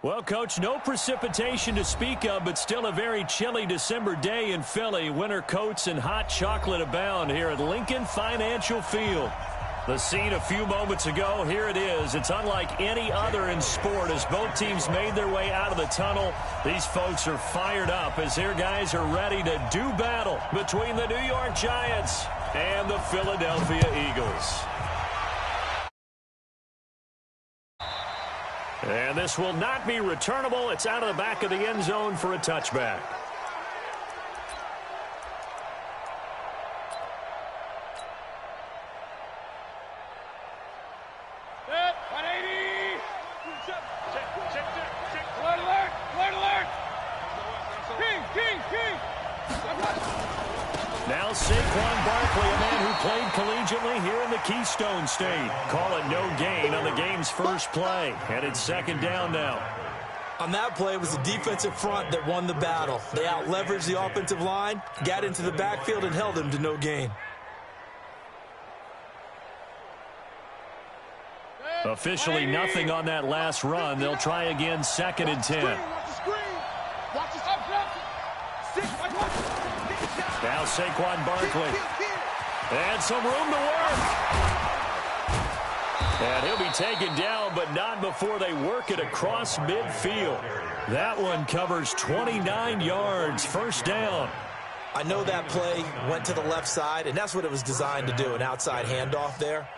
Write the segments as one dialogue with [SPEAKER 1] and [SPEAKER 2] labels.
[SPEAKER 1] Well, Coach, no precipitation to speak of, but still a very chilly December day in Philly. Winter coats and hot chocolate abound here at Lincoln Financial Field. The scene a few moments ago, here it is. It's unlike any other in sport as both teams made their way out of the tunnel. These folks are fired up as their guys are ready to do battle between the New York Giants and the Philadelphia Eagles. And this will not be returnable. It's out of the back of the end zone for a touchback. Now Saquon Barkley, a man who played collegiately here in the Keystone State. Call it no gain on the game's first play. And it's second down now.
[SPEAKER 2] On that play, it was the defensive front that won the battle. They out-leveraged the offensive line, got into the backfield, and held him to no gain.
[SPEAKER 1] Officially nothing on that last run. They'll try again, second and 10. Now Saquon Barkley. And some room to work. And he'll be taken down, but not before they work it across midfield. That one covers 29 yards, first down.
[SPEAKER 2] I know that play went to the left side, and that's what it was designed to do, an outside handoff there.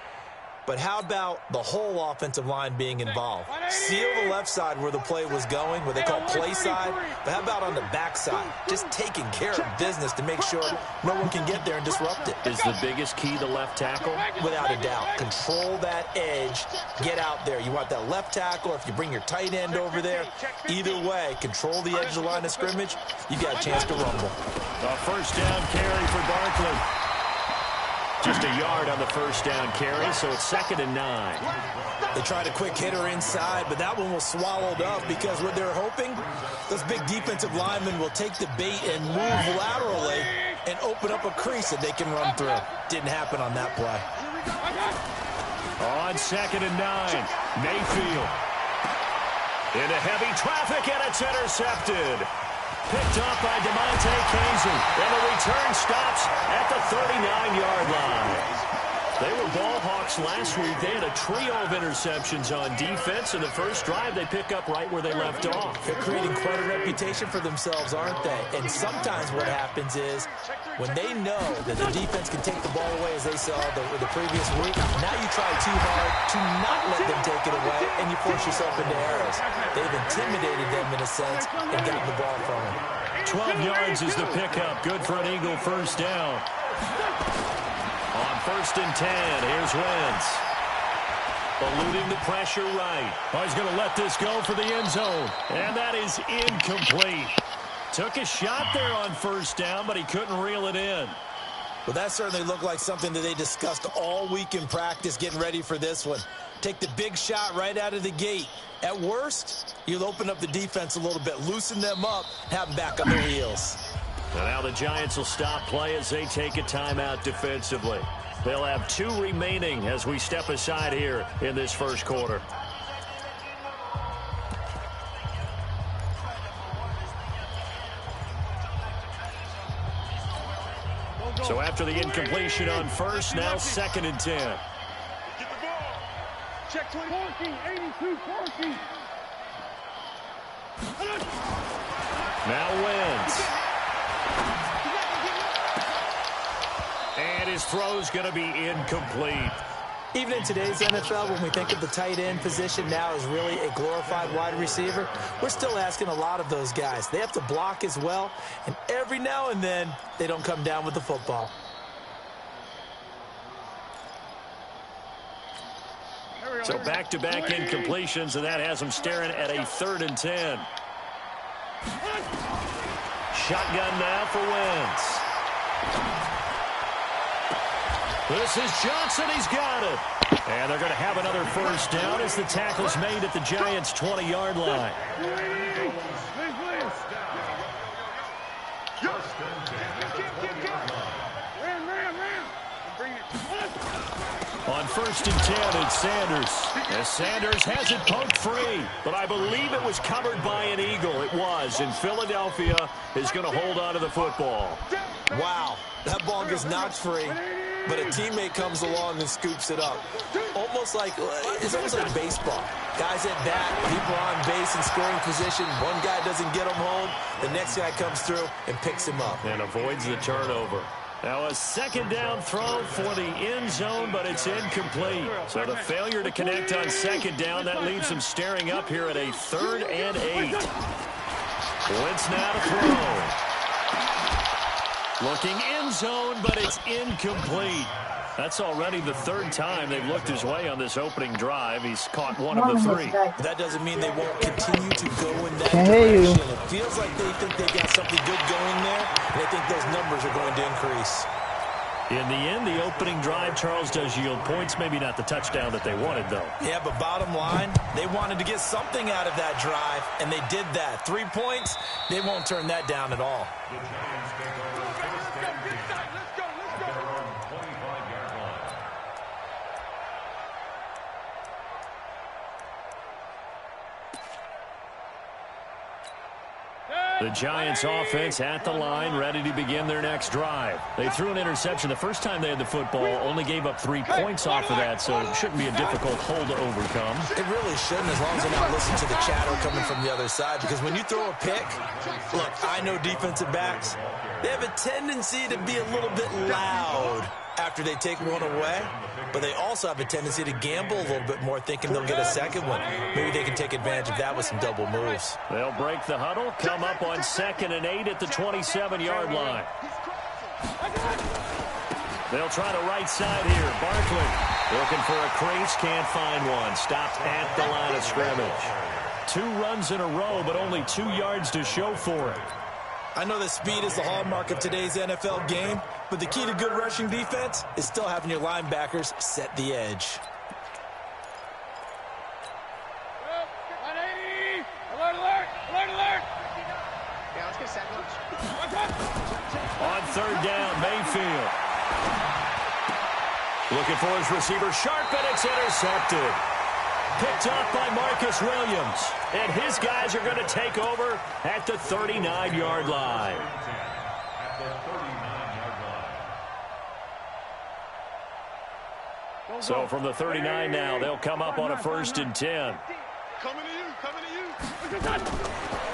[SPEAKER 2] But how about the whole offensive line being involved? Seal the left side where the play was going, what they call play side. But how about on the back side? Just taking care of business to make sure no one can get there and disrupt it.
[SPEAKER 1] Is the biggest key the left tackle?
[SPEAKER 2] Without a doubt. Control that edge. Get out there. You want that left tackle. If you bring your tight end over there, either way, control the edge of the line of scrimmage. You got a chance to rumble.
[SPEAKER 1] A first down carry for Barkley. Just a yard on the first down carry, so it's second and 9.
[SPEAKER 2] They tried a quick hitter inside, but that one was swallowed up because what they're hoping, those big defensive linemen will take the bait and move laterally and open up a crease that they can run through. Didn't happen on that play.
[SPEAKER 1] On second and 9, Mayfield. Into heavy traffic, and it's intercepted. Picked up by DeMonte Kazee, and the return stops at the 39-yard line. They were ball hawks last week. They had a trio of interceptions on defense. In the first drive, they pick up right where they left off.
[SPEAKER 2] They're creating quite a reputation for themselves, aren't they? And sometimes what happens is when they know that the defense can take the ball away, as they saw the previous week, now you try too hard to not let them take it away, and you force yourself into errors. They've intimidated them in a sense and gotten the ball from them.
[SPEAKER 1] 12 yards is the pickup. Good for an Eagle first down. On first and 10, here's Wentz. Eluding the pressure right. Oh, he's going to let this go for the end zone. And that is incomplete. Took a shot there on first down, but he couldn't reel it in.
[SPEAKER 2] Well, that certainly looked like something that they discussed all week in practice getting ready for this one. Take the big shot right out of the gate. At worst, you'll open up the defense a little bit, loosen them up, have them back on their heels.
[SPEAKER 1] And now the Giants will stop play as they take a timeout defensively. They'll have 2 remaining as we step aside here in this first quarter. So after the incompletion on first, now second and 10.
[SPEAKER 3] Get the ball. Check 20. 82, 14.
[SPEAKER 1] Now Wentz. And his throw's going to be incomplete.
[SPEAKER 2] Even in today's NFL, when we think of the tight end position now as really a glorified wide receiver, we're still asking a lot of those guys. They have to block as well, and every now and then, they don't come down with the football.
[SPEAKER 1] So back-to-back incompletions, and that has them staring at a 3rd and 10. Shotgun now for Wentz. This is Johnson. He's got it. And they're going to have another first down as the tackle's made at the Giants' 20-yard line. On on 1st and 10, it's Sanders. As Sanders has it poked free, but I believe it was covered by an Eagle. It was, and Philadelphia is going to hold on to the football.
[SPEAKER 2] Wow, that ball gets knocked free, but a teammate comes along and scoops it up. It's almost like baseball. Guys at bat, people on base in scoring position. One guy doesn't get him home. The next guy comes through and picks him up.
[SPEAKER 1] And avoids the turnover. Now a second down throw for the end zone, but it's incomplete. So the failure to connect on second down, that leaves them staring up here at a 3rd and 8. Wentz now to throw. Looking end zone, but it's incomplete. That's already the 3rd time they've looked his way on this opening drive. He's caught one of the 3.
[SPEAKER 2] That doesn't mean they won't continue to go in that direction. It feels like they think they got something good going there, and they think those numbers are going to increase.
[SPEAKER 1] In the end, the opening drive, Charles, does yield points. Maybe not the touchdown that they wanted, though.
[SPEAKER 2] Yeah, but bottom line, they wanted to get something out of that drive, and they did that. 3 points, they won't turn that down at all.
[SPEAKER 1] The Giants offense at the line, ready to begin their next drive. They threw an interception the first time they had the football, only gave up 3 points off of that, so it shouldn't be a difficult hole to overcome.
[SPEAKER 2] It really shouldn't, as long as they're not listening to the chatter coming from the other side, because when you throw a pick, look, I know defensive backs, they have a tendency to be a little bit loud after they take one away, but they also have a tendency to gamble a little bit more, thinking they'll get a second one. Maybe they can take advantage of that with some double moves.
[SPEAKER 1] They'll break the huddle, come up on 2nd and 8 at the 27-yard line. They'll try the right side here. Barkley looking for a crease, can't find one. Stopped at the line of scrimmage. 2 runs in a row, but only 2 yards to show for it.
[SPEAKER 2] I know that speed is the hallmark of today's NFL game, but the key to good rushing defense is still having your linebackers set the edge.
[SPEAKER 3] 180! Alert, alert! Alert, alert!
[SPEAKER 4] Yeah, let's get set.
[SPEAKER 1] On 3rd down, Mayfield. Looking for his receiver, Sharp, and it's intercepted. Picked up by Marcus Williams. And his guys are going to take over at the 39-yard line. So from the 39 now, they'll come up on a 1st and 10.
[SPEAKER 3] Coming to you, coming to you.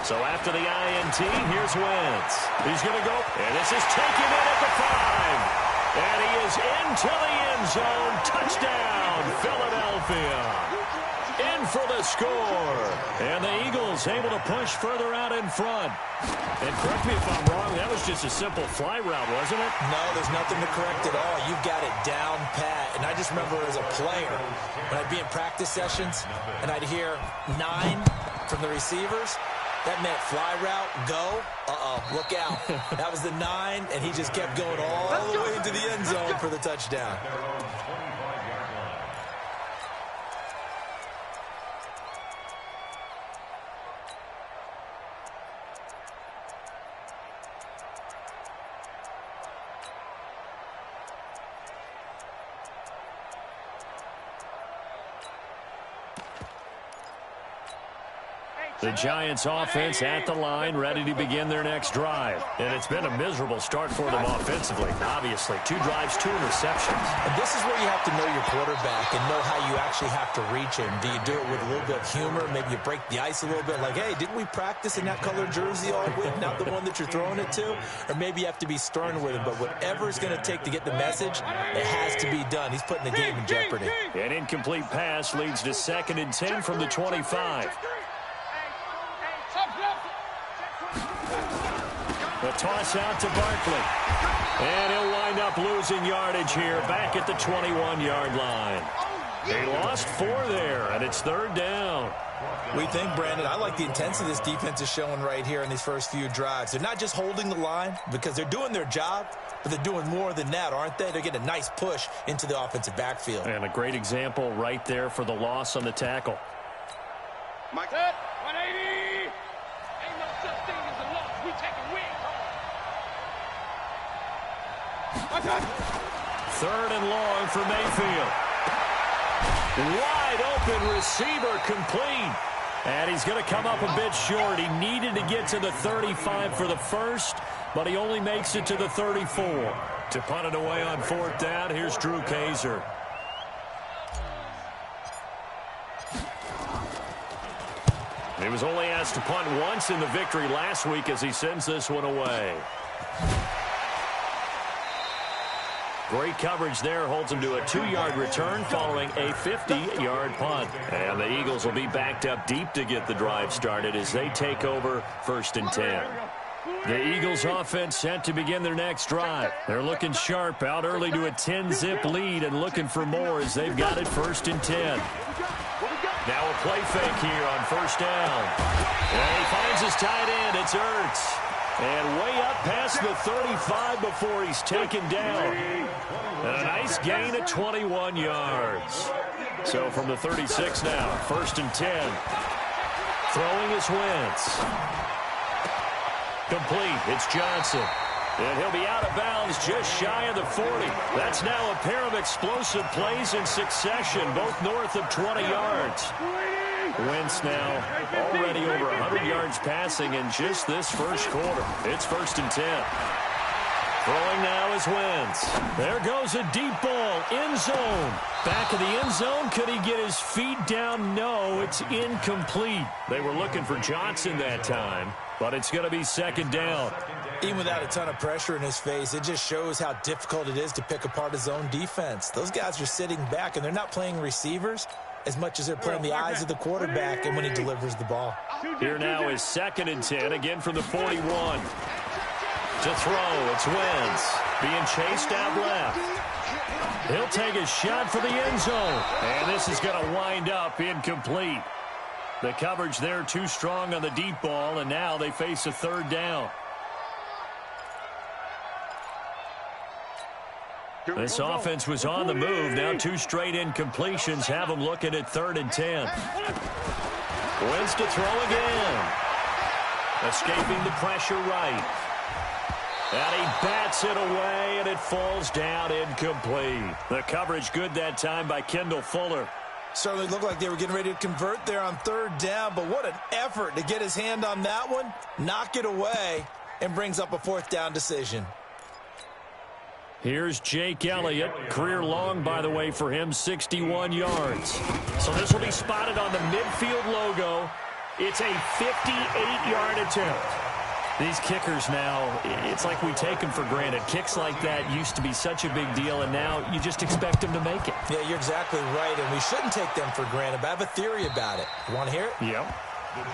[SPEAKER 1] So after the INT, here's Wentz. He's going to go, and this is taken in at the 5. And he is into the end zone. Touchdown, Philadelphia. In for the score. And the Eagles able to push further out in front. And correct me if I'm wrong, that was just a simple fly route, wasn't it?
[SPEAKER 2] No, there's nothing to correct at all. You've got it down pat. And I just remember as a player, when I'd be in practice sessions, and I'd hear 9 from the receivers, that meant fly route, go, look out. That was the 9, and he just kept going all the way into the end zone for the touchdown.
[SPEAKER 1] The Giants offense at the line, ready to begin their next drive. And it's been a miserable start for them offensively, obviously. 2 drives, 2 interceptions.
[SPEAKER 2] And this is where you have to know your quarterback and know how you actually have to reach him. Do you do it with a little bit of humor? Maybe you break the ice a little bit, like, hey, didn't we practice in that colored jersey all week, not the one that you're throwing it to? Or maybe you have to be stern with him. But whatever it's going to take to get the message, it has to be done. He's putting the game in jeopardy.
[SPEAKER 1] An incomplete pass leads to 2nd and 10 from the 25. The toss out to Barkley. And he'll wind up losing yardage here back at the 21-yard line. They lost 4 there, and it's 3rd down.
[SPEAKER 2] We think, Brandon, I like the intensity this defense is showing right here in these first few drives. They're not just holding the line because they're doing their job, but they're doing more than that, aren't they? They're getting a nice push into the offensive backfield.
[SPEAKER 1] And a great example right there for the loss on the tackle.
[SPEAKER 3] Mike. 180! Ain't no such thing as a loss. We take a win.
[SPEAKER 1] 3rd and long for Mayfield. Wide open receiver complete. And he's going to come up a bit short. He needed to get to the 35 for the first, but he only makes it to the 34. To punt it away on 4th down, here's Drew Kaiser. He was only asked to punt once in the victory last week as he sends this one away. Great coverage there, holds him to a 2-yard return following a 50-yard punt. And the Eagles will be backed up deep to get the drive started as they take over 1st and 10. The Eagles offense set to begin their next drive. They're looking sharp, out early to a 10-zip lead and looking for more as they've got it 1st and 10. Now a play fake here on 1st down. And he finds his tight end. It's Ertz. And way up past the 35 before he's taken down. And a nice gain at 21 yards. So from the 36 now, 1st and 10. Throwing is Wentz. Complete. It's Johnson. And he'll be out of bounds just shy of the 40. That's now a pair of explosive plays in succession, both north of 20 yards. Wentz now already over 100 yards passing in just this first quarter. It's 1st and 10. Throwing now is Wentz. There goes a deep ball, end zone. Back of the end zone. Could he get his feet down? No, it's incomplete. They were looking for Johnson that time, but it's going to be 2nd down.
[SPEAKER 2] Even without a ton of pressure in his face, it just shows how difficult it is to pick apart his own defense. Those guys are sitting back, and they're not playing receivers as much as they're playing the eyes of the quarterback and when he delivers the ball.
[SPEAKER 1] Here now is 2nd and 10, again from the 41. To throw, it's Wentz being chased out left. He'll take a shot for the end zone, and this is going to wind up incomplete. The coverage there too strong on the deep ball, and now they face a 3rd down. This offense was on the move. Now 2 straight incompletions have them looking at 3rd and 10. Wentz to throw again. Escaping the pressure right. And he bats it away, and it falls down incomplete. The coverage good that time by Kendall Fuller.
[SPEAKER 2] Certainly looked like they were getting ready to convert there on 3rd down, but what an effort to get his hand on that one, knock it away, and brings up a 4th down decision.
[SPEAKER 1] Here's Jake Elliott. Career long, by the way, for him, 61 yards. So this will be spotted on the midfield logo. It's a 58-yard attempt. These kickers now, it's like we take them for granted. Kicks like that used to be such a big deal, and now you just expect them to make it.
[SPEAKER 2] Yeah, you're exactly right, and we shouldn't take them for granted, but I have a theory about it. You want to hear it?
[SPEAKER 1] Yep.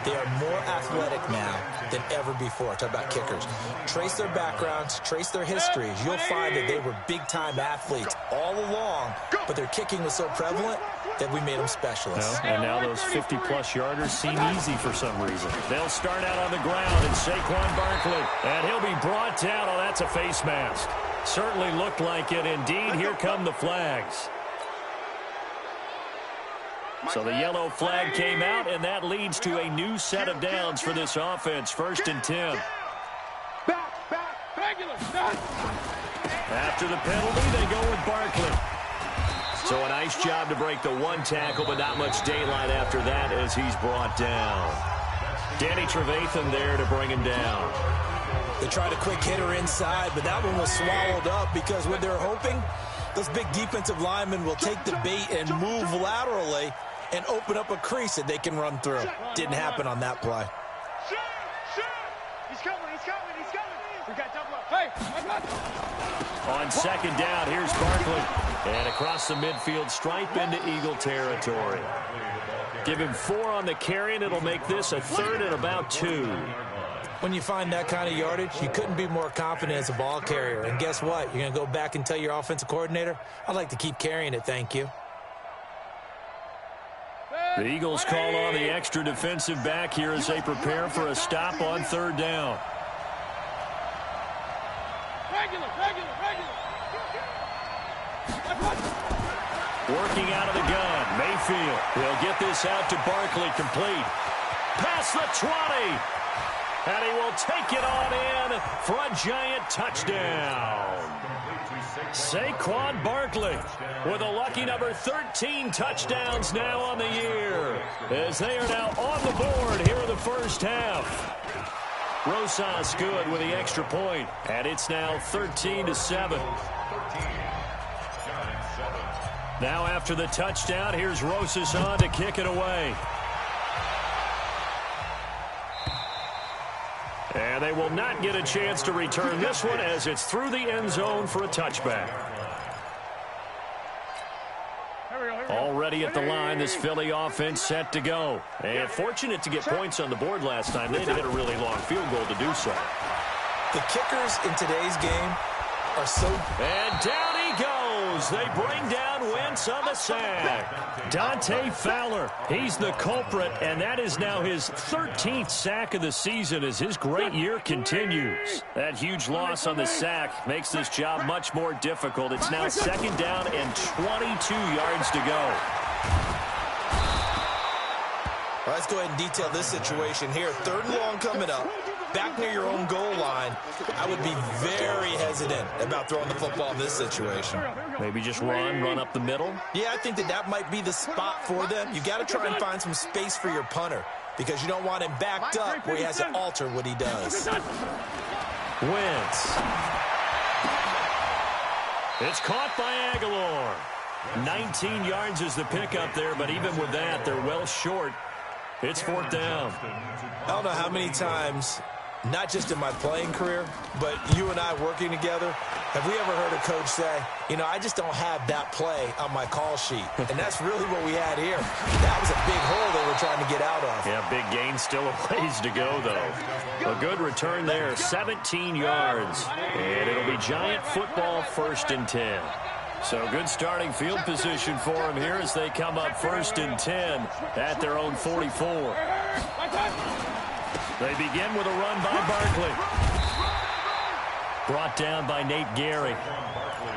[SPEAKER 2] They are more athletic now than ever before. Talk about kickers. Trace their backgrounds, trace their histories. You'll find that they were big-time athletes all along, but their kicking was so prevalent that we made them specialists.
[SPEAKER 1] And now those 50-plus yarders seem easy for some reason. They'll start out on the ground, and Saquon Barkley. And he'll be brought down. Oh, that's a face mask. Certainly looked like it. Indeed, here come the flags. So the yellow flag came out, and that leads to a new set of downs for this offense. 1st and 10. After the penalty, they go with Barkley. So a nice job to break the 1 tackle, but not much daylight after that as he's brought down. Danny Trevathan there to bring him down.
[SPEAKER 2] They tried a quick hitter inside, but that one was swallowed up because what they're hoping, those big defensive linemen will take the bait and move laterally and open up a crease that they can run through. Didn't happen on that play.
[SPEAKER 3] He's coming. We got double up. Hey,
[SPEAKER 1] on 2nd down, here's Barkley. And across the midfield stripe into Eagle territory. Give him 4 on the carry, and it'll make this a 3rd and about 2.
[SPEAKER 2] When you find that kind of yardage, you couldn't be more confident as a ball carrier. And guess what? You're going to go back and tell your offensive coordinator, I'd like to keep carrying it, thank you.
[SPEAKER 1] The Eagles call on the extra defensive back here as they prepare for a stop on 3rd down.
[SPEAKER 3] Regular.
[SPEAKER 1] Working out of the gun, Mayfield. He'll get this out to Barkley, complete. Past the 20. And he will take it on in for a giant touchdown. Saquon Barkley with a lucky number 13 touchdowns now on the year, as they are now on the board here in the first half. Rosas good with the extra point, and it's now 13-7. Now after the touchdown, here's Rosas on to kick it away. And they will not get a chance to return this one as it's through the end zone for a touchback. Already at the line, this Philly offense set to go. And fortunate to get points on the board last time. They had to hit a really long field goal to do so.
[SPEAKER 2] The kickers in today's game are so...
[SPEAKER 1] And down he goes. They bring down Wentz on the sack. Dante Fowler, he's the culprit, and that is now his 13th sack of the season as his great year continues. That huge loss on the sack makes this job much more difficult. It's now second down and 22 yards to go.
[SPEAKER 2] Well, let's go ahead and detail this situation here. Third and long coming up. Back near your own goal line, I would be very hesitant about throwing the football in this situation.
[SPEAKER 1] Maybe just run up the middle?
[SPEAKER 2] Yeah, I think that might be the spot for them. You got to try and find some space for your punter because you don't want him backed up where he has to alter what he does.
[SPEAKER 1] Wentz. It's caught by Aguilar. 19 yards is the pickup there, but even with that, they're well short. It's fourth down.
[SPEAKER 2] I don't know how many times, not just in my playing career, but you and I working together, have we ever heard a coach say, you know, I just don't have that play on my call sheet. And that's really what we had here. That was a big hole they were trying to get out of.
[SPEAKER 1] Yeah, big gain, still a ways to go, though. A good return there, 17 yards. And it'll be Giant football, 1st and 10. So good starting field position for them here as they come up 1st and 10 at their own 44. They begin with a run by Barkley. Brought down by Nate Gary.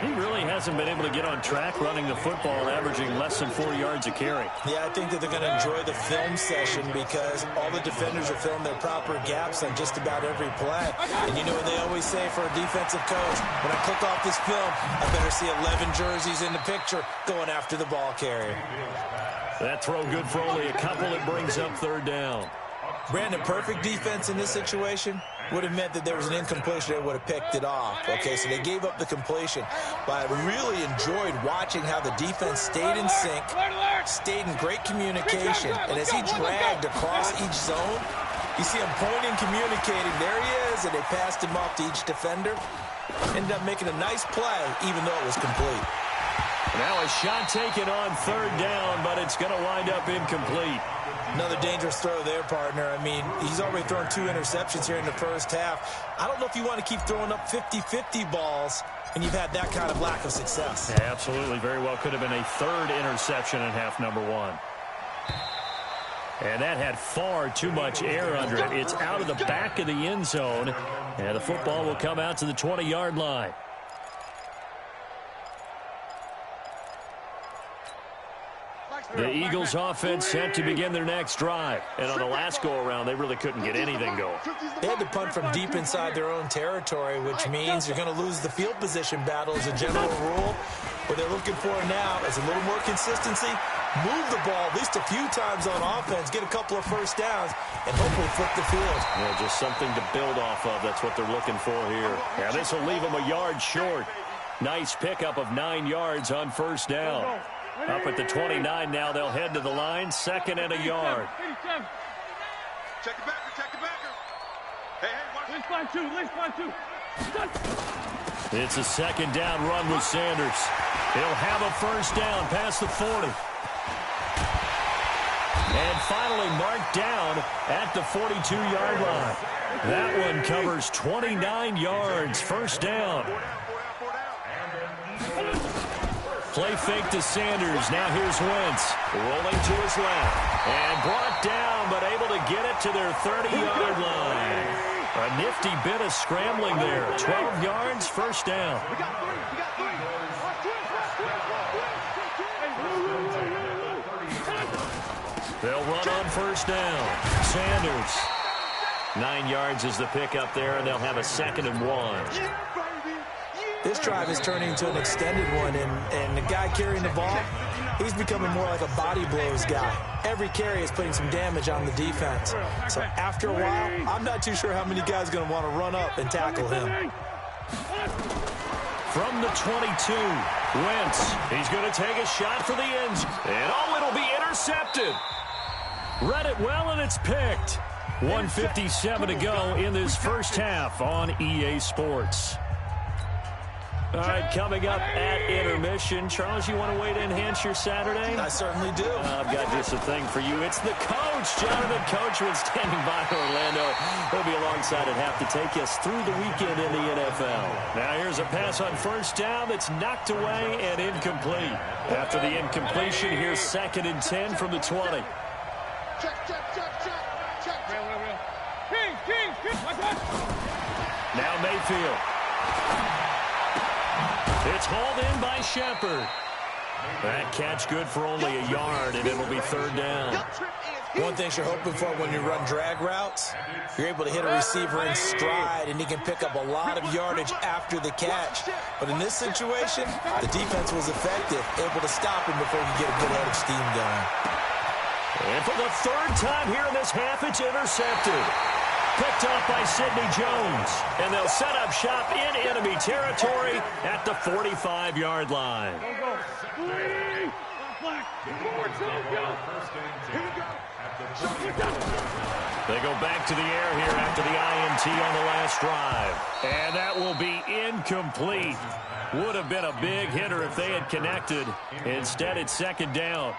[SPEAKER 1] He really hasn't been able to get on track running the football, averaging less than 4 yards a carry.
[SPEAKER 2] Yeah, I think that they're going to enjoy the film session because all the defenders are filling their proper gaps on just about every play. And you know what they always say for a defensive coach? When I click off this film, I better see 11 jerseys in the picture going after the ball carrier.
[SPEAKER 1] That throw good for only a couple. It brings up 3rd down.
[SPEAKER 2] Brandon, perfect defense in this situation would have meant that there was an incompletion that would have picked it off. Okay, so they gave up the completion. But I really enjoyed watching how the defense stayed in sync, stayed in great communication. And as he dragged across each zone, you see him pointing, communicating. There he is, and they passed him off to each defender. Ended up making a nice play, even though it was complete.
[SPEAKER 1] Now a shot taken on 3rd down, but it's going to wind up incomplete.
[SPEAKER 2] Another dangerous throw there, partner. I mean, he's already thrown 2 interceptions here in the first half. I don't know if you want to keep throwing up 50-50 balls and you've had that kind of lack of success.
[SPEAKER 1] Yeah, absolutely. Very well could have been a 3rd interception in half number 1. And that had far too much air under it. It's out of the back of the end zone, and the football will come out to the 20-yard line. The Eagles offense set to begin their next drive. And on the last go-around, they really couldn't get anything going.
[SPEAKER 2] They had to punt from deep inside their own territory, which means you're going to lose the field position battle as a general rule. What they're looking for now is a little more consistency, move the ball at least a few times on offense, get a couple of first downs, and hopefully flip the field.
[SPEAKER 1] Yeah, just something to build off of. That's what they're looking for here. Yeah, this will leave them a yard short. Nice pickup of 9 yards on 1st down. Up at the 29 now, they'll head to the line, 2nd and a yard.
[SPEAKER 3] Check the backer, check the backer. Hey, watch it.
[SPEAKER 1] It's a 2nd down run with Sanders. He'll have a 1st down past the 40. And finally marked down at the 42-yard line. That one covers 29 yards, 1st down. Play fake to Sanders. Now here's Wentz. Rolling to his left. And brought down, but able to get it to their 30-yard line. A nifty bit of scrambling there. 12 yards, 1st down. They'll run on 1st down. Sanders. 9 yards is the pickup there, and they'll have a 2nd and 1.
[SPEAKER 2] This drive is turning into an extended one, and the guy carrying the ball, he's becoming more like a body blows guy. Every carry is putting some damage on the defense. So after a while, I'm not too sure how many guys are going to want to run up and tackle him.
[SPEAKER 1] From the 22, Wentz. He's going to take a shot for the end zone. And it'll be intercepted. Read it well, and it's picked. 1:57 to go in this first half on EA Sports. All right, coming up at intermission. Charles, you want to wait to enhance your Saturday?
[SPEAKER 2] I certainly do.
[SPEAKER 1] I've got just a thing for you. It's the coach, Jonathan Coachman, standing by Orlando. He'll be alongside at half to take us through the weekend in the NFL. Now here's a pass on first down that's knocked away and incomplete. After the incompletion, here's 2nd and 10 from the 20. Now Mayfield. It's hauled in by Shepard. That catch good for only a yard, and it'll be 3rd down.
[SPEAKER 2] One thing you're hoping for when you run drag routes, you're able to hit a receiver in stride, and he can pick up a lot of yardage after the catch. But in this situation, the defense was effective, able to stop him before he could get a good head of steam going.
[SPEAKER 1] And for the 3rd time here in this half, it's intercepted. Picked off by Sidney Jones. And they'll set up shop in enemy territory at the 45-yard line. They go back to the air here after the INT on the last drive. And that will be incomplete. Would have been a big hitter if they had connected. Instead, it's 2nd down.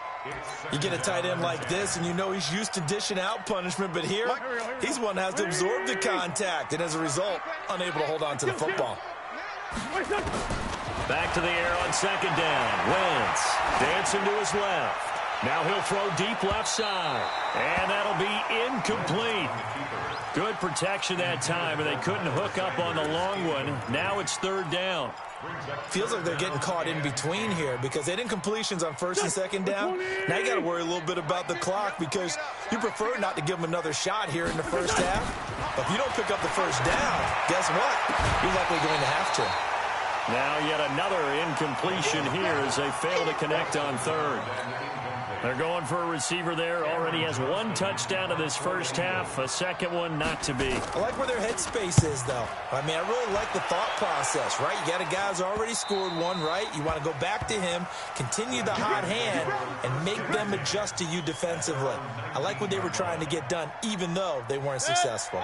[SPEAKER 2] You get a tight end like this, and you know he's used to dishing out punishment, but here, he's one that has to absorb the contact, and as a result, unable to hold on to the football.
[SPEAKER 1] Back to the air on 2nd down. Wentz dancing to his left. Now he'll throw deep left side, and that'll be incomplete. Good protection that time, and they couldn't hook up on the long one. Now it's 3rd down.
[SPEAKER 2] Feels like they're getting caught in between here because they didn't incompletions on 1st and 2nd down. Now you got to worry a little bit about the clock because you prefer not to give them another shot here in the first half. But if you don't pick up the 1st down, guess what? You're likely going to have to.
[SPEAKER 1] Now yet another incompletion here as they fail to connect on 3rd. They're going for a receiver there. Already has 1 touchdown in this first half. A 2nd one not to be.
[SPEAKER 2] I like where their headspace is, though. I mean, I really like the thought process, right? You got a guy who's already scored 1, right? You want to go back to him, continue the hot hand, and make them adjust to you defensively. I like what they were trying to get done, even though they weren't successful.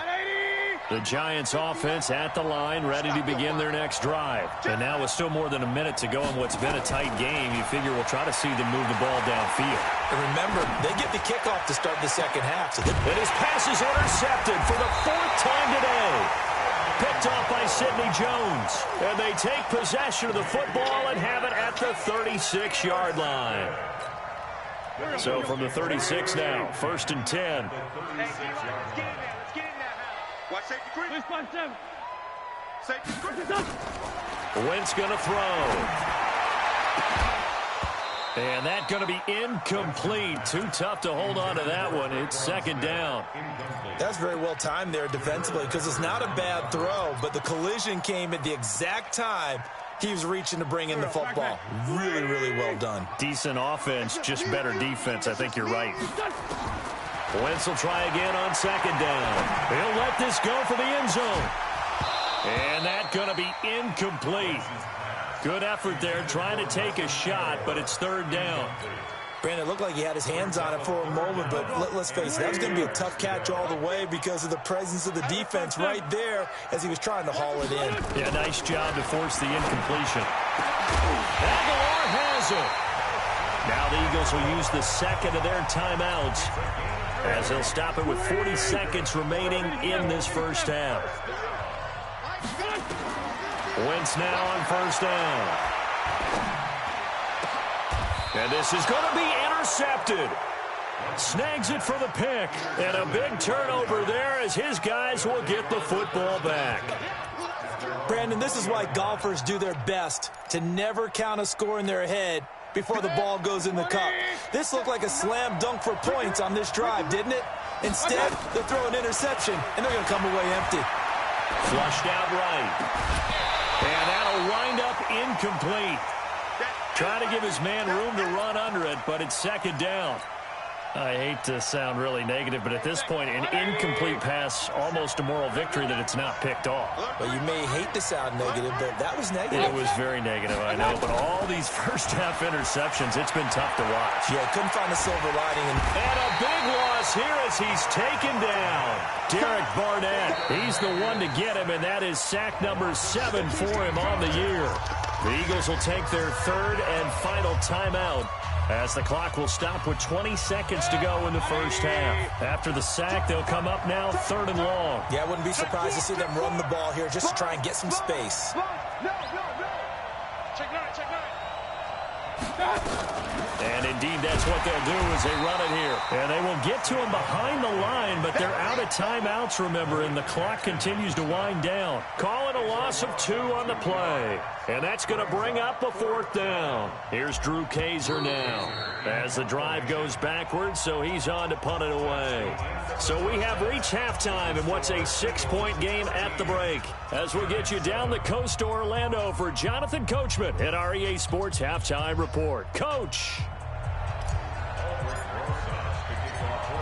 [SPEAKER 1] The Giants offense at the line, ready to begin their next drive. And now with still more than a minute to go in what's been a tight game, you figure we'll try to see them move the ball downfield.
[SPEAKER 2] And remember, they get the kickoff to start the 2nd half. So
[SPEAKER 1] and his pass is intercepted for the 4th time today. Picked off by Sidney Jones. And they take possession of the football and have it at the 36-yard line. So from the 36 now, 1st and 10. Wentz going to throw. And that's going to be incomplete. Too tough to hold on to that one. It's 2nd down.
[SPEAKER 2] That's very well timed there defensively because it's not a bad throw, but the collision came at the exact time he was reaching to bring in the football. Really, really well done.
[SPEAKER 1] Decent offense, just better defense. I think you're right. Wentz will try again on 2nd down. He'll let this go for the end zone. And that's going to be incomplete. Good effort there trying to take a shot, but it's 3rd down.
[SPEAKER 2] Brandon, it looked like he had his hands on it for a moment, but let's face it, that was going to be a tough catch all the way because of the presence of the defense right there as he was trying to haul it in.
[SPEAKER 1] Yeah, nice job to force the incompletion. Aguilar has it. Now the Eagles will use the 2nd of their timeouts as they'll stop it with 40 seconds remaining in this first half. Wentz now on 1st down. And this is going to be intercepted. Snags it for the pick. And a big turnover there as his guys will get the football back.
[SPEAKER 2] Brandon, this is why golfers do their best to never count a score in their head before the ball goes in the cup. This looked like a slam dunk for points on this drive, didn't it? Instead, they'll throw an interception, and they're going to come away empty.
[SPEAKER 1] Flushed out right. And that'll wind up incomplete. Trying to give his man room to run under it, but it's second down. I hate to sound really negative, but at this point, an incomplete pass, almost a moral victory that it's not picked off.
[SPEAKER 2] Well, you may hate to sound negative, but that was negative.
[SPEAKER 1] It was very negative, I know, but all these first-half interceptions, it's been tough to watch.
[SPEAKER 2] Yeah, couldn't find a silver lining.
[SPEAKER 1] And a big loss here as he's taken down. Derek Barnett, he's the one to get him, and that is sack number 7 for him on the year. The Eagles will take their third and final timeout as the clock will stop with 20 seconds to go in the first half. After the sack, they'll come up now 3rd and long.
[SPEAKER 2] Yeah, I wouldn't be surprised to see them run the ball here just to try and get some space.
[SPEAKER 3] Check nine.
[SPEAKER 1] And indeed, that's what they'll do is they run it here. And they will get to him behind the line, but they're out of timeouts, remember, and the clock continues to wind down. Calling a loss of 2 on the play. And that's going to bring up a 4th down. Here's Drew Kaiser now as the drive goes backwards, so he's on to punt it away. So we have reached halftime in what's a 6-point game at the break. As we get you down the coast to Orlando for Jonathan Coachman at our EA Sports Halftime Report. Coach.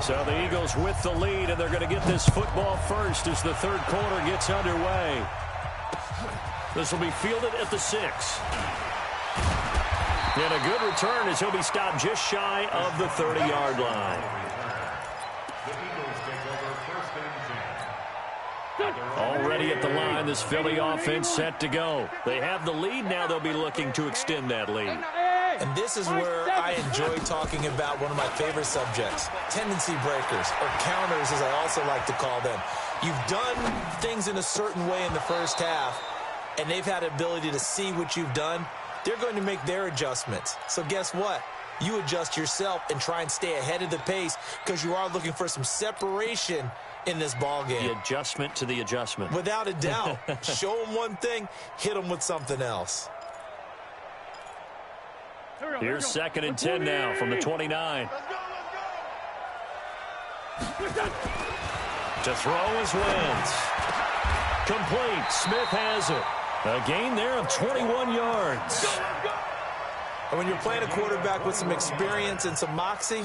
[SPEAKER 1] So the Eagles with the lead, and they're going to get this football first as the third quarter gets underway. This will be fielded at the 6. And a good return as he'll be stopped just shy of the 30-yard line. Already at the line, this Philly offense set to go. They have the lead. Now they'll be looking to extend that lead.
[SPEAKER 2] And this is where I enjoy talking about one of my favorite subjects, tendency breakers, or counters as I also like to call them. You've done things in a certain way in the first half, and they've had the ability to see what you've done. They're going to make their adjustments. So guess what? You adjust yourself and try and stay ahead of the pace because you are looking for some separation in this ball game.
[SPEAKER 1] The adjustment to the adjustment.
[SPEAKER 2] Without a doubt. Show them one thing, hit them with something else.
[SPEAKER 1] Here's 2nd and 10 now from the 29. To throw is Wentz. Complete. Smith has it. A gain there of 21 yards.
[SPEAKER 2] And when you're playing a quarterback with some experience and some moxie,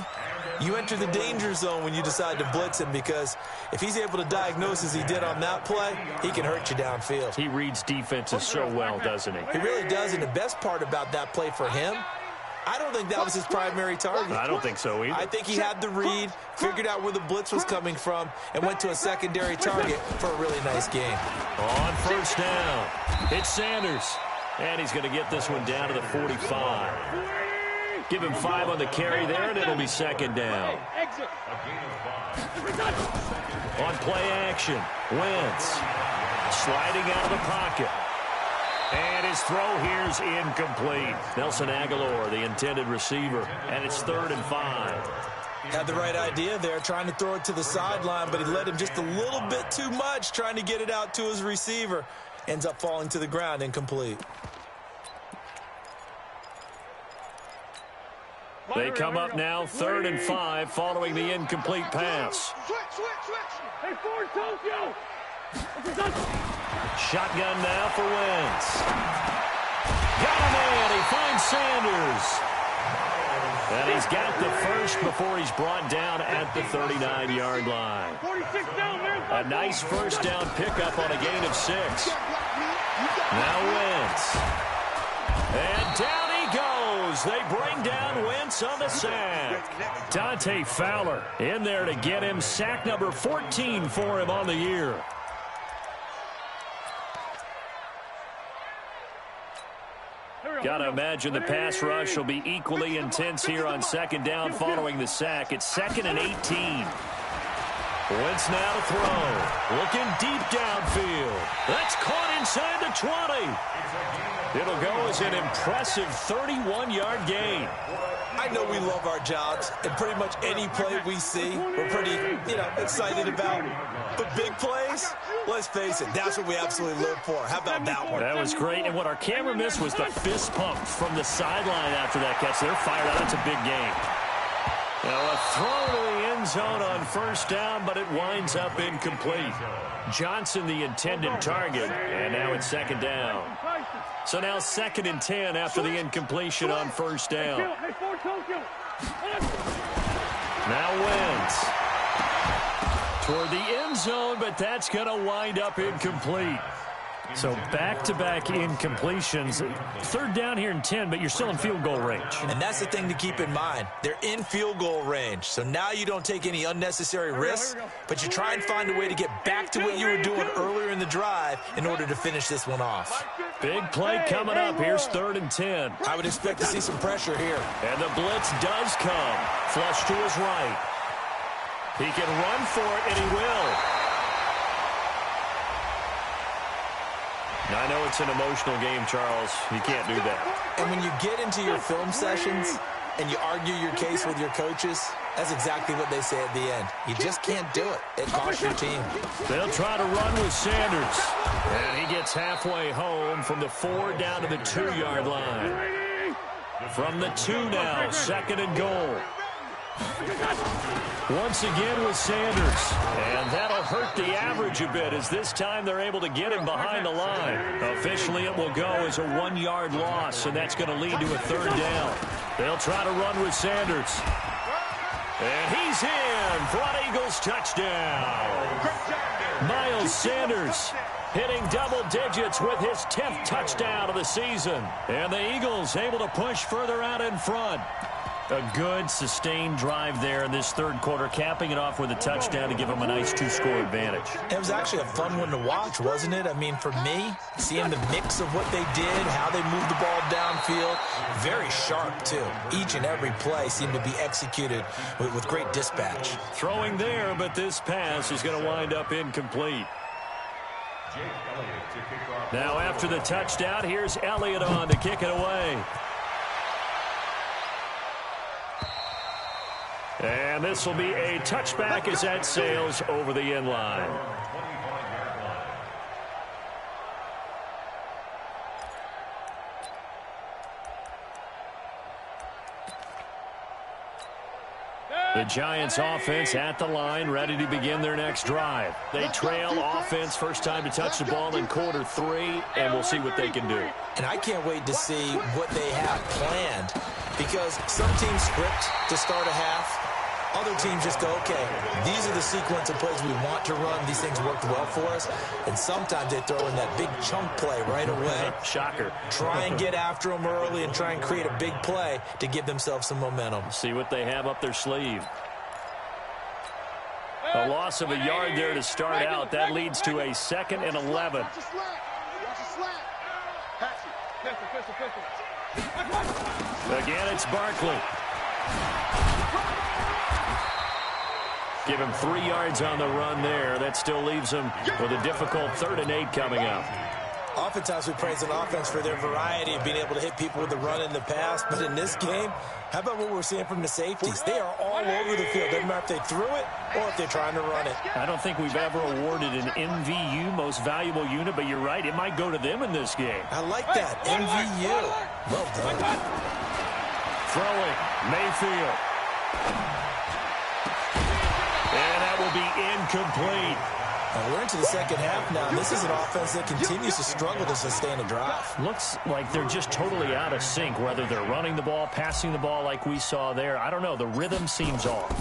[SPEAKER 2] you enter the danger zone when you decide to blitz him, because if he's able to diagnose as he did on that play, he can hurt you downfield.
[SPEAKER 1] He reads defenses so well, doesn't he?
[SPEAKER 2] He really does, and the best part about that play for him, I don't think that was his primary target.
[SPEAKER 1] I don't think so either.
[SPEAKER 2] I think he had the read, figured out where the blitz was coming from, and went to a secondary target for a really nice game.
[SPEAKER 1] On first down, it's Sanders. And he's going to get this one down to the 45. Give him 5 on the carry there, and it'll be 2nd down. On play action, Wentz sliding out of the pocket. And his throw here's incomplete. Nelson Aguilar, the intended receiver, and it's 3rd and 5.
[SPEAKER 2] Had the right idea there, trying to throw it to the sideline, but he led him just a little bit too much, trying to get it out to his receiver. Ends up falling to the ground, incomplete.
[SPEAKER 1] They come up now 3rd and 5 following the incomplete pass.
[SPEAKER 3] Hey, Ford, Tokyo!
[SPEAKER 1] Shotgun now for Wentz. Got a man. He finds Sanders. And he's got the first before he's brought down at the 39-yard line.
[SPEAKER 3] 46 down there.
[SPEAKER 1] A nice first down pickup on a gain of 6. Now Wentz. And down he goes. They bring down Wentz on the sack. Dante Fowler in there to get him. Sack number 14 for him on the year. Got to imagine the pass rush will be equally intense here on 2nd down following the sack. It's 2nd and 18. Wentz now to throw. Looking deep downfield. That's caught inside the 20. It'll go as an impressive 31-yard gain.
[SPEAKER 2] I know we love our jobs, and pretty much any play we see, we're pretty, excited about. But big plays, let's face it, that's what we absolutely live for. How about that one?
[SPEAKER 1] That was great, and what our camera missed was the fist pump from the sideline after that catch. They're fired out. It's a big game. Now a throw to the end zone on first down, but it winds up incomplete. Johnson the intended target, and now it's second down. So now 2nd and 10 after the incompletion on first down. Now Wentz toward the end zone, but that's going to wind up incomplete. So back-to-back incompletions. 3rd down here and 10, but you're still in field goal range.
[SPEAKER 2] And that's the thing to keep in mind. They're in field goal range. So now you don't take any unnecessary risks, but you try and find a way to get back to what you were doing earlier in the drive in order to finish this one off.
[SPEAKER 1] Big play coming up. Here's 3rd and 10.
[SPEAKER 2] I would expect to see some pressure here.
[SPEAKER 1] And the blitz does come. Flush to his right. He can run for it, and he will. Now, I know it's an emotional game, Charles. You can't do that.
[SPEAKER 2] And when you get into your film sessions and you argue your case with your coaches, that's exactly what they say at the end. You just can't do it. It costs your team.
[SPEAKER 1] They'll try to run with Sanders. And he gets halfway home from the 4 down to the 2-yard line. From the 2 now, 2nd and goal. Once again with Sanders. And that'll hurt the average a bit as this time they're able to get him behind the line. Officially, it will go as a 1-yard loss, and that's going to lead to a 3rd down. They'll try to run with Sanders. And he's in for an Eagles touchdown. Miles Sanders hitting double digits with his 10th touchdown of the season. And the Eagles able to push further out in front. A good, sustained drive there in this 3rd quarter, capping it off with a touchdown to give them a nice 2-score advantage.
[SPEAKER 2] It was actually a fun one to watch, wasn't it? I mean, for me, seeing the mix of what they did, how they moved the ball downfield, very sharp, too. Each and every play seemed to be executed with great dispatch.
[SPEAKER 1] Throwing there, but this pass is going to wind up incomplete. Now, after the touchdown, here's Elliott on to kick it away. And this will be a touchback as that sails over the end line. The Giants offense at the line, ready to begin their next drive. They trail offense, first time to touch the ball in quarter 3, and we'll see what they can do.
[SPEAKER 2] And I can't wait to see what they have planned, because some teams script to start a half. Other teams just go, okay, these are the sequence of plays we want to run. These things worked well for us. And sometimes they throw in that big chunk play right away.
[SPEAKER 1] Shocker.
[SPEAKER 2] Try and get after them early and try and create a big play to give themselves some momentum.
[SPEAKER 1] See what they have up their sleeve. A loss of a yard there to start out. That leads to a 2nd and 11. Again, it's Barkley. Give him 3 yards on the run there. That still leaves him with a difficult 3rd and 8 coming up.
[SPEAKER 2] Oftentimes we praise an offense for their variety of being able to hit people with the run in the past. But in this game, how about what we're seeing from the safeties? They are all over the field. Doesn't matter if they threw it or if they're trying to run it.
[SPEAKER 1] I don't think we've ever awarded an MVU, most valuable unit, but you're right. It might go to them in this game.
[SPEAKER 2] I like that. MVU. Well done.
[SPEAKER 1] Throwing. Mayfield. And that will be incomplete.
[SPEAKER 2] We're into the 2nd half now. This is an offense that continues to struggle to sustain a drive.
[SPEAKER 1] Looks like they're just totally out of sync, whether they're running the ball, passing the ball like we saw there. I don't know. The rhythm seems off.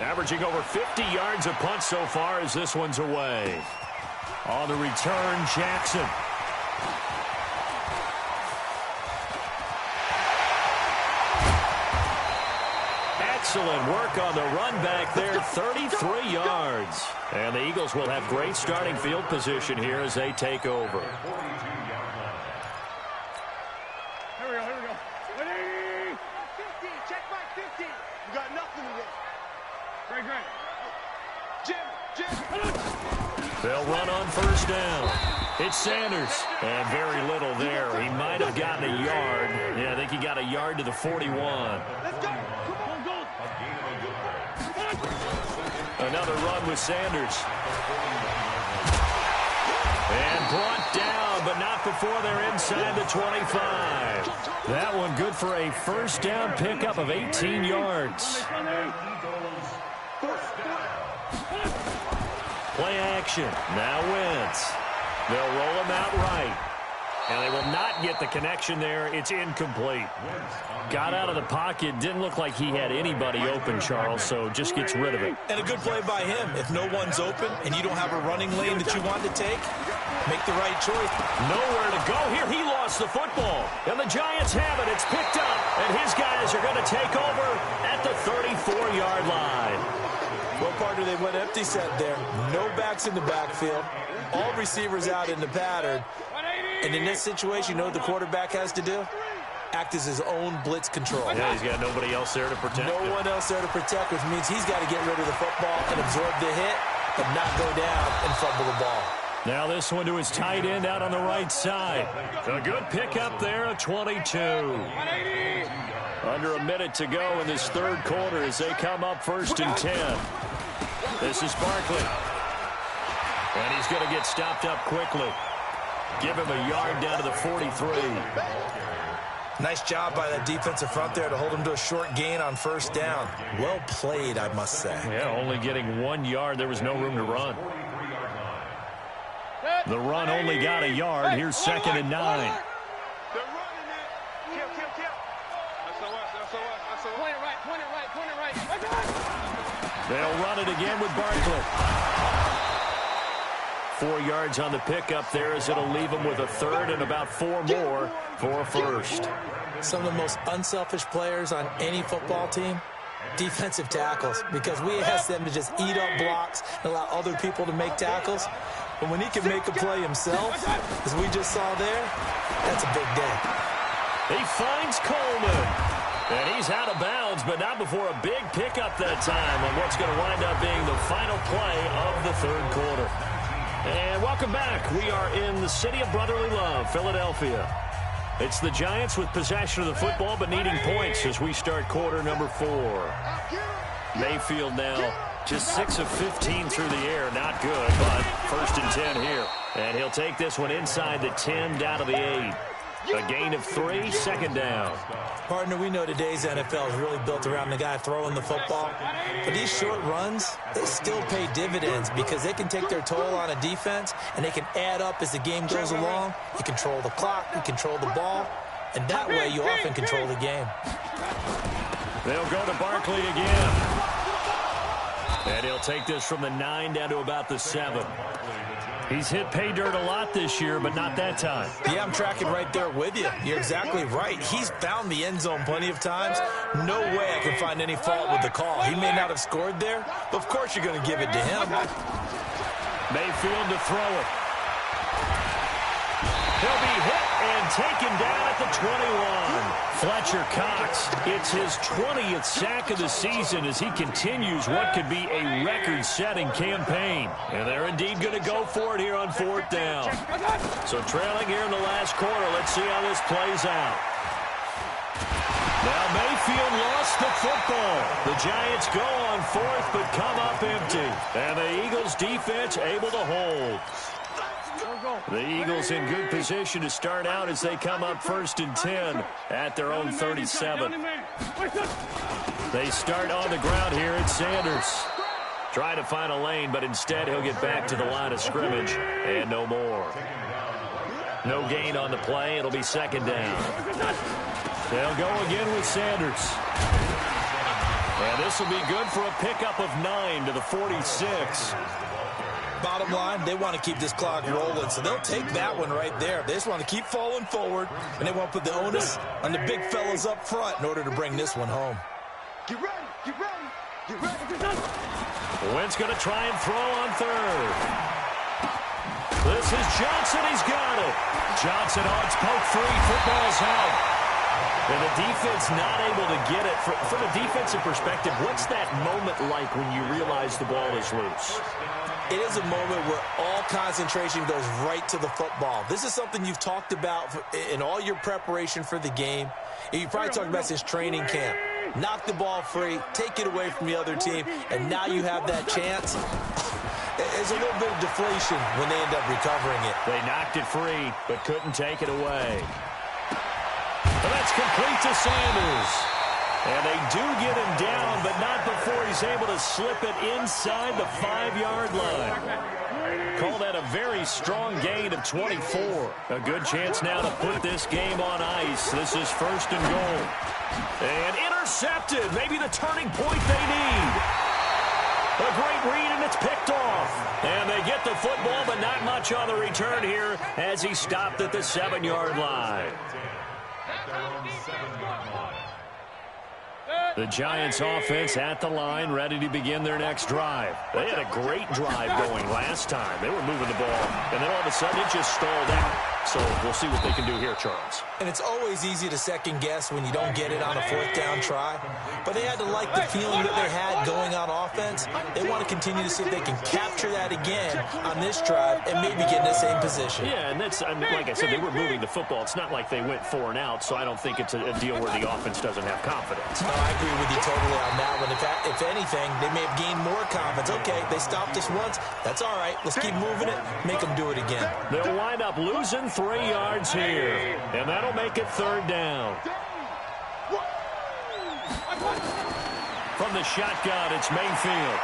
[SPEAKER 1] Averaging over 50 yards a punt so far as this one's away. On the return, Jackson. Excellent work on the run back there, 33 yards. And the Eagles will have great starting field position here as they take over.
[SPEAKER 3] Here we go. Ready? 50, check back 50. You got nothing to do. Great. Jim.
[SPEAKER 1] They'll run on first down. It's Sanders. And very little there. He might have gotten a yard. Yeah, I think he got a yard to the 41.
[SPEAKER 3] Let's go.
[SPEAKER 1] Another run with Sanders. And brought down, but not before they're inside the 25. That one good for a first down pickup of 18 yards. Play action. Now Wentz. They'll roll him out right. And they will not get the connection there. It's incomplete. Got out of the pocket. Didn't look like he had anybody open, Charles, so just gets rid of it.
[SPEAKER 2] And a good play by him. If no one's open and you don't have a running lane that you want to take, make the right choice.
[SPEAKER 1] Nowhere to go here. He lost the football. And the Giants have it. It's picked up. And his guys are going to take over at the 34-yard line.
[SPEAKER 2] Well, partner, they went empty set there. No backs in the backfield. All receivers out in the pattern. And in this situation, you know what the quarterback has to do? Act as his own blitz control.
[SPEAKER 1] Yeah, he's got nobody else there to protect him.
[SPEAKER 2] No one else there to protect, which means he's got to get rid of the football and absorb the hit, but not go down and fumble the ball.
[SPEAKER 1] Now this one to his tight end out on the right side. A good pickup there, a 22. Under a minute to go in this third quarter as they come up 1st and 10. This is Barkley. And he's going to get stopped up quickly. Give him a yard down to the 43.
[SPEAKER 2] Nice job by that defensive front there to hold him to a short gain on first down. Well played, I must say.
[SPEAKER 1] Yeah, only getting 1 yard. There was no room to run. The run only got a yard. Here's 2nd and 9.
[SPEAKER 3] They're running it. Kill. SOS. Point it right.
[SPEAKER 1] They'll run it again with Barkley. 4 yards on the pickup there as it'll leave them with a third and about 4 more for a first.
[SPEAKER 2] Some of the most unselfish players on any football team, defensive tackles, because we ask them to just eat up blocks and allow other people to make tackles. But when he can make a play himself, as we just saw there, that's a big day.
[SPEAKER 1] He finds Coleman. And he's out of bounds, but not before a big pickup that time on what's going to wind up being the final play of the third quarter. And welcome back. We are in the city of brotherly love, Philadelphia. It's the Giants with possession of the football but needing points as we start quarter number 4. Mayfield now just 6 of 15 through the air. Not good, but 1st and 10 here. And he'll take this one inside the 10 down to the 8. A gain of 3, 2nd down.
[SPEAKER 2] Partner, we know today's NFL is really built around the guy throwing the football. But these short runs, they still pay dividends because they can take their toll on a defense and they can add up as the game goes along. You control the clock, you control the ball, and that way you often control the game.
[SPEAKER 1] They'll go to Barkley again. And he'll take this from the 9 down to about the 7. He's hit pay dirt a lot this year, but not that time.
[SPEAKER 2] Yeah, I'm tracking right there with you. You're exactly right. He's found the end zone plenty of times. No way I can find any fault with the call. He may not have scored there, but of course you're going to give it to him.
[SPEAKER 1] Mayfield to throw it. He'll be hit and taken down at the 21. Fletcher Cox, it's his 20th sack of the season as he continues what could be a record-setting campaign. And they're indeed going to go for it here on 4th down. So trailing here in the last quarter, let's see how this plays out. Now Mayfield lost the football. The Giants go on 4th but come up empty. And the Eagles defense able to hold. The Eagles in good position to start out as they come up 1st and 10 at their own 37. They start on the ground here at Sanders. Trying to find a lane, but instead he'll get back to the line of scrimmage and no more. No gain on the play. It'll be 2nd down. They'll go again with Sanders. And this will be good for a pickup of 9 to the 46.
[SPEAKER 2] Bottom line, they want to keep this clock rolling, so they'll take that one right there. They just want to keep falling forward, and they want to put the onus on the big fellas up front in order to bring this one home.
[SPEAKER 3] Get ready.
[SPEAKER 1] Wentz going to try and throw on 3rd. This is Johnson. He's got it. Johnson on its poke free. Football's out. And the defense not able to get it. From a defensive perspective, what's that moment like when you realize the ball is loose?
[SPEAKER 2] It is a moment where all concentration goes right to the football. This is something you've talked about in all your preparation for the game. And you probably talked about since training camp. Knock the ball free, take it away from the other team, and now you have that chance. There's a little bit of deflation when they end up recovering it.
[SPEAKER 1] They knocked it free, but couldn't take it away. And that's complete to Sanders. And they do get him down, but not before he's able to slip it inside the 5-yard line. Call that a very strong gain of 24. A good chance now to put this game on ice. This is 1st and goal. And intercepted. Maybe the turning point they need. A great read, and it's picked off. And they get the football, but not much on the return here as he stopped at the 7-yard line. The Giants offense at the line, ready to begin their next drive. They had a great drive going last time. They were moving the ball, and then all of a sudden it just stalled out. So we'll see what they can do here, Charles.
[SPEAKER 2] And it's always easy to second guess when you don't get it on a 4th down try. But they had to like the feeling that they had going on offense. They want to continue to see if they can capture that again on this drive and maybe get in the same position.
[SPEAKER 1] Yeah, and that's, I mean, like I said, they were moving the football. It's not like they went 4 and out, so I don't think it's a deal where the offense doesn't have confidence.
[SPEAKER 2] No, I agree with you totally on that one. If anything, they may have gained more confidence. Okay, they stopped us once. That's all right. Let's keep moving it. Make them do it again.
[SPEAKER 1] They'll wind up losing 3 yards here, and that'll make it 3rd down. From the shotgun, it's Mayfield.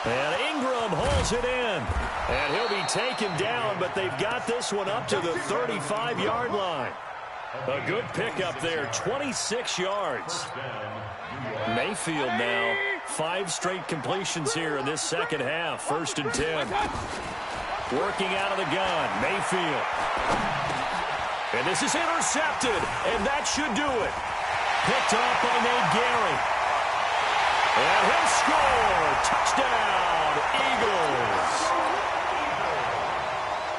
[SPEAKER 1] And Ingram holds it in. And he'll be taken down, but they've got this one up to the 35-yard line. A good pickup there, 26 yards. Mayfield now, 5 straight completions here in this second half. 1st and 10. Working out of the gun, Mayfield. And this is intercepted, and that should do it. Picked off by Nate Gary. And he'll score. Touchdown, Eagles.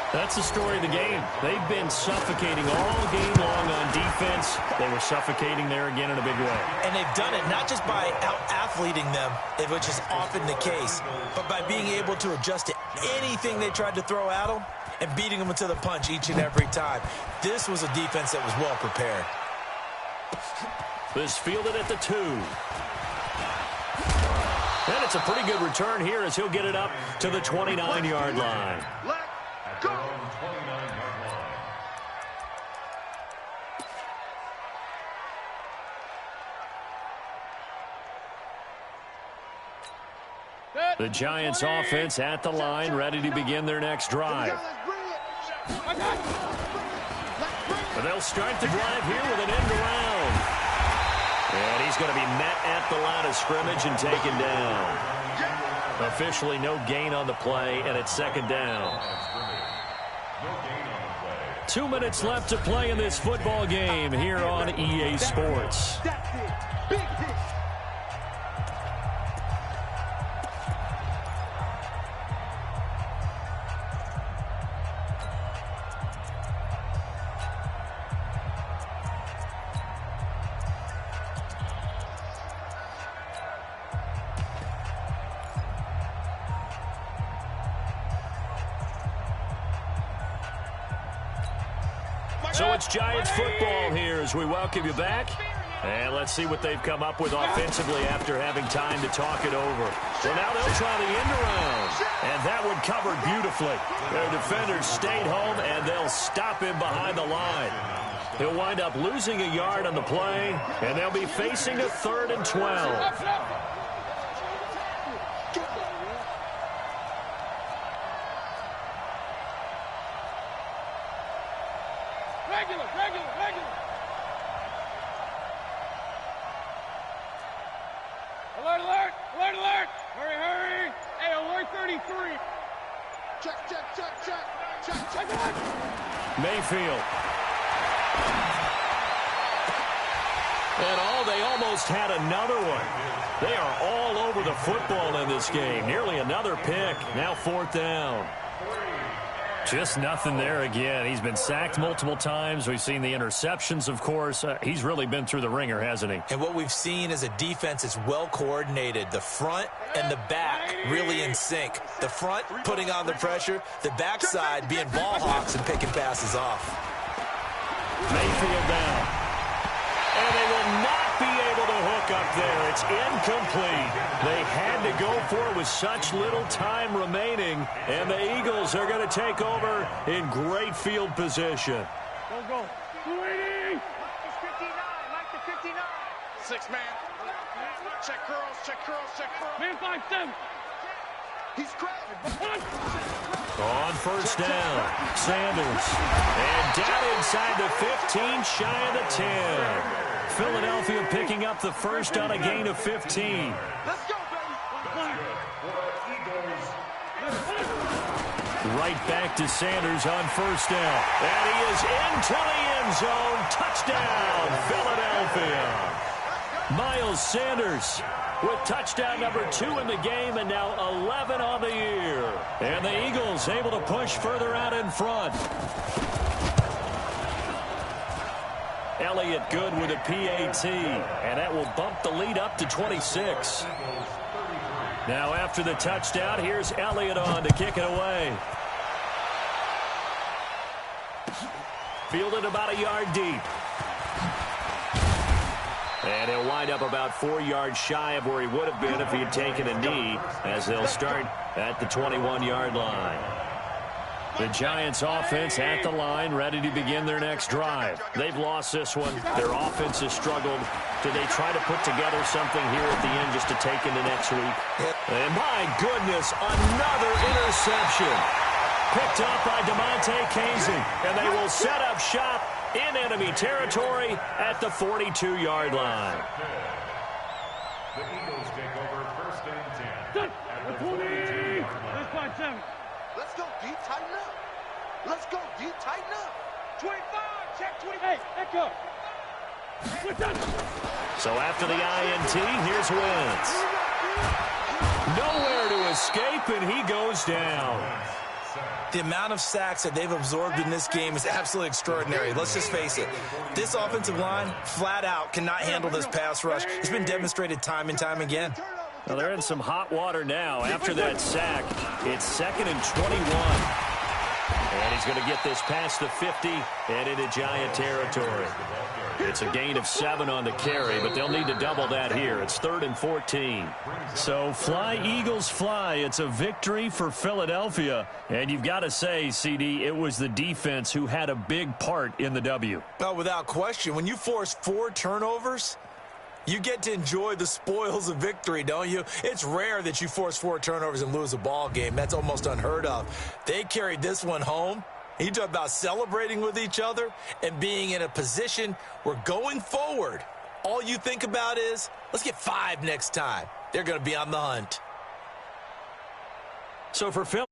[SPEAKER 1] That's the story of the game. They've been suffocating all game long on defense. They were suffocating there again in a big way.
[SPEAKER 2] And they've done it not just by out-athleting them, which is often the case, but by being able to adjust to anything they tried to throw at them and beating them to the punch each and every time. This was a defense that was well prepared.
[SPEAKER 1] This fielded at the 2. And it's a pretty good return here as he'll get it up to the 29-yard line.
[SPEAKER 3] Let's go.
[SPEAKER 1] The Giants offense at the line, ready to begin their next drive. But they'll start the drive here with an end around. And he's going to be met at the line of scrimmage and taken down. Officially no gain on the play, and it's 2nd down. 2 minutes left to play in this football game here on EA Sports. So it's Giants football here as we welcome you back. And let's see what they've come up with offensively after having time to talk it over. So now they'll try the end around. And that one covered beautifully. Their defenders stayed home, and they'll stop him behind the line. He'll wind up losing a yard on the play, and they'll be facing a 3rd and 12.
[SPEAKER 3] Regular. Alert. Hurry. Hey, alert 33. Check.
[SPEAKER 1] Mayfield. And they almost had another one. They are all over the football in this game. Nearly another pick. Now 4th down. Just nothing there again. He's been sacked multiple times. We've seen the interceptions, of course. He's really been through the ringer, hasn't he?
[SPEAKER 2] And what we've seen is a defense that's well coordinated. The front and the back really in sync. The front putting on the pressure. The backside being ball hawks and picking passes off.
[SPEAKER 1] Mayfield down. And they will not be able to hook up there it's incomplete. They had to go for it with such little time remaining, and the Eagles are going to take over in great field position.
[SPEAKER 3] Go. 280.
[SPEAKER 4] Mike is 59. Mike to 59.
[SPEAKER 3] 6 man. Check curls. Man 5-7. He's cracked.
[SPEAKER 1] On first down, Sanders. And down inside the 15, shy of the 10. Philadelphia picking up the first on a gain of 15.
[SPEAKER 3] Let's go, baby.
[SPEAKER 1] Right back to Sanders on first down. And he is into the end zone. Touchdown, Philadelphia. Miles Sanders with touchdown number 2 in the game, and now 11 on the year. And the Eagles able to push further out in front. Elliott good with a PAT, and that will bump the lead up to 26. Now after the touchdown, here's Elliott on to kick it away. Fielded about a yard deep. And he'll wind up about 4 yards shy of where he would have been if he had taken a knee, as they'll start at the 21-yard line. The Giants offense at the line, ready to begin their next drive. They've lost this one. Their offense has struggled. Do they try to put together something here at the end just to take into next week? And my goodness, another interception. Picked up by DeMonte Casey, and they will set up shop in enemy territory at the 42-yard line.
[SPEAKER 5] The Eagles take over first and 10. At the 42.
[SPEAKER 3] Let's go, D. Tighten up. Let's go, D. Tighten up. 25. Check 28. Echo.
[SPEAKER 1] So after the INT, here's Wentz. Nowhere to escape, and he goes down.
[SPEAKER 2] The amount of sacks that they've absorbed in this game is absolutely extraordinary. Let's just face it. This offensive line, flat out, cannot handle this pass rush. It's been demonstrated time and time again.
[SPEAKER 1] Well, they're in some hot water now. After that sack, it's 2nd and 21. And he's going to get this past the 50 and into Giant territory. It's a gain of 7 on the carry, but they'll need to double that here. It's 3rd and 14. So fly, Eagles, fly. It's a victory for Philadelphia. And you've got to say, CD, it was the defense who had a big part in the W.
[SPEAKER 2] Oh, without question. When you force 4 turnovers, you get to enjoy the spoils of victory, don't you? It's rare that you force 4 turnovers and lose a ball game. That's almost unheard of. They carried this one home. You talk about celebrating with each other and being in a position where going forward, all you think about is, let's get 5 next time. They're going to be on the hunt.
[SPEAKER 1] So for Phil.